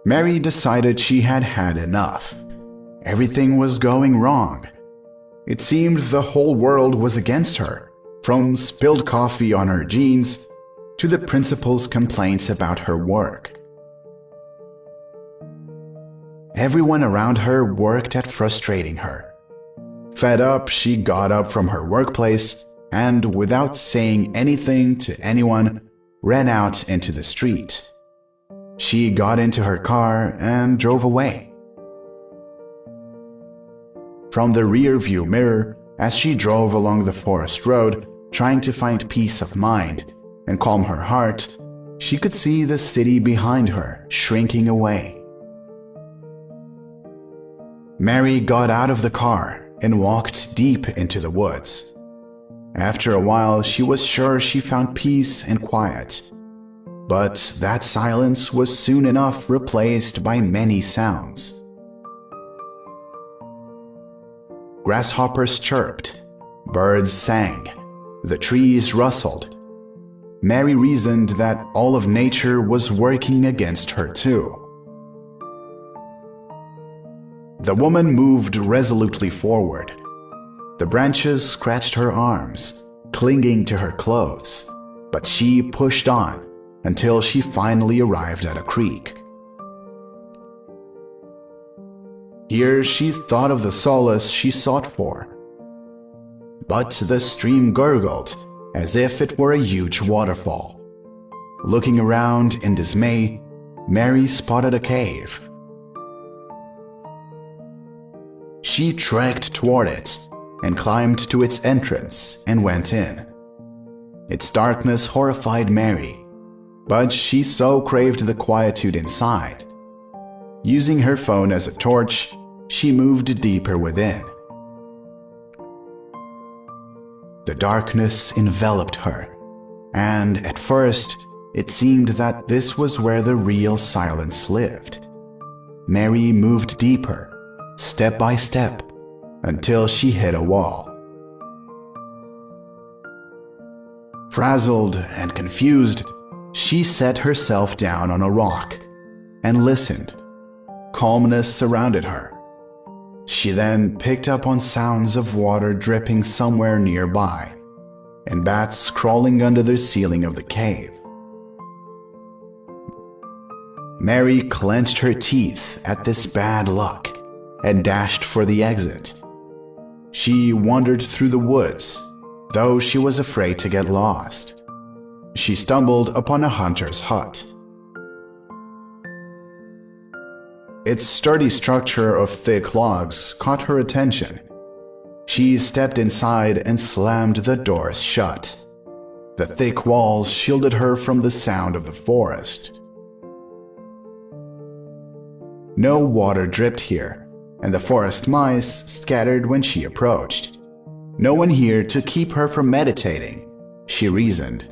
Mary decided she had had enough. Everything was going wrong. It seemed the whole world was against her, from spilled coffee on her jeans to the principal's complaints about her work. Everyone around her worked at frustrating her. Fed up, she got up from her workplace and, without saying anything to anyone, ran out into the street. She got into her car and drove away. From the rear-view mirror, as she drove along the forest road, trying to find peace of mind and calm her heart, she could see the city behind her shrinking away. Mary got out of the car and walked deep into the woods. After a while, she was sure she found peace and quiet. But that silence was soon enough replaced by many sounds. Grasshoppers chirped, birds sang, the trees rustled. Mary reasoned that all of nature was working against her too. The woman moved resolutely forward. The branches scratched her arms, clinging to her clothes, but she pushed on until she finally arrived at a creek. Here she thought of the solace she sought for. But the stream gurgled as if it were a huge waterfall. Looking around in dismay, Mary spotted a cave. She trekked toward it and climbed to its entrance and went in. Its darkness horrified Mary, but she so craved the quietude inside. Using her phone as a torch, she moved deeper within. The darkness enveloped her, and at first it seemed that this was where the real silence lived. Mary moved deeper, step by step, until she hit a wall. Frazzled and confused, she set herself down on a rock and listened. Calmness surrounded her. She then picked up on sounds of water dripping somewhere nearby and bats crawling under the ceiling of the cave. Mary clenched her teeth at this bad luck and dashed for the exit. She wandered through the woods, though she was afraid to get lost. She stumbled upon a hunter's hut. Its sturdy structure of thick logs caught her attention. She stepped inside and slammed the doors shut. The thick walls shielded her from the sound of the forest. No water dripped here, and the forest mice scattered when she approached. No one here to keep her from meditating, she reasoned.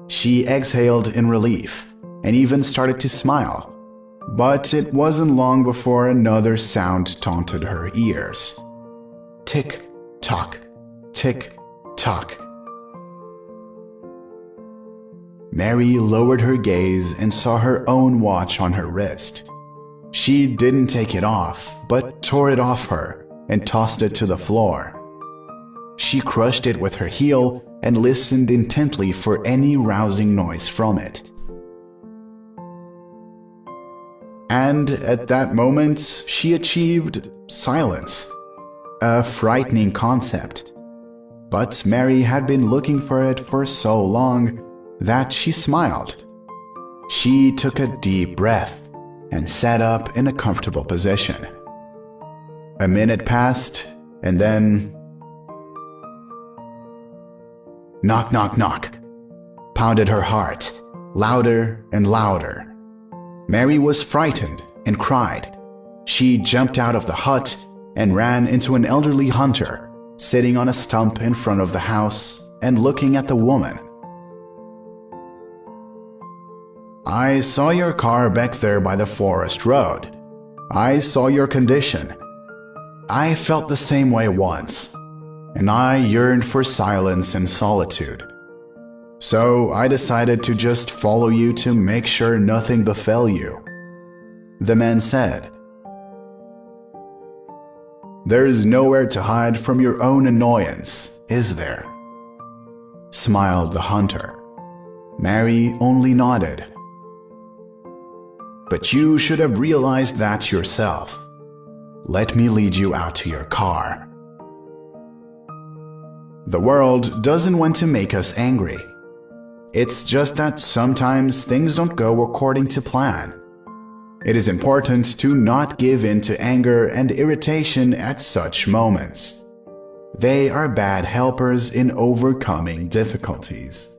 She exhaled in relief and even started to smile, but it wasn't long before another sound taunted her ears. Tick-tock, tick-tock. Mary lowered her gaze and saw her own watch on her wrist. She didn't take it off, but tore it off her and tossed it to the floor. She crushed it with her heel and listened intently for any rousing noise from it. And at that moment, she achieved silence, a frightening concept. But Mary had been looking for it for so long that she smiled. She took a deep breath and sat up in a comfortable position. A minute passed, and then... Knock, knock, knock, pounded her heart, louder and louder. Mary was frightened and cried. She jumped out of the hut and ran into an elderly hunter sitting on a stump in front of the house and looking at the woman. "I saw your car back there by the forest road. I saw your condition. I felt the same way once, and I yearned for silence and solitude. So I decided to just follow you to make sure nothing befell you," the man said. "There is nowhere to hide from your own annoyance, is there?" smiled the hunter. Mary only nodded. "But you should have realized that yourself. Let me lead you out to your car." The world doesn't want to make us angry. It's just that sometimes things don't go according to plan. It is important to not give in to anger and irritation at such moments. They are bad helpers in overcoming difficulties.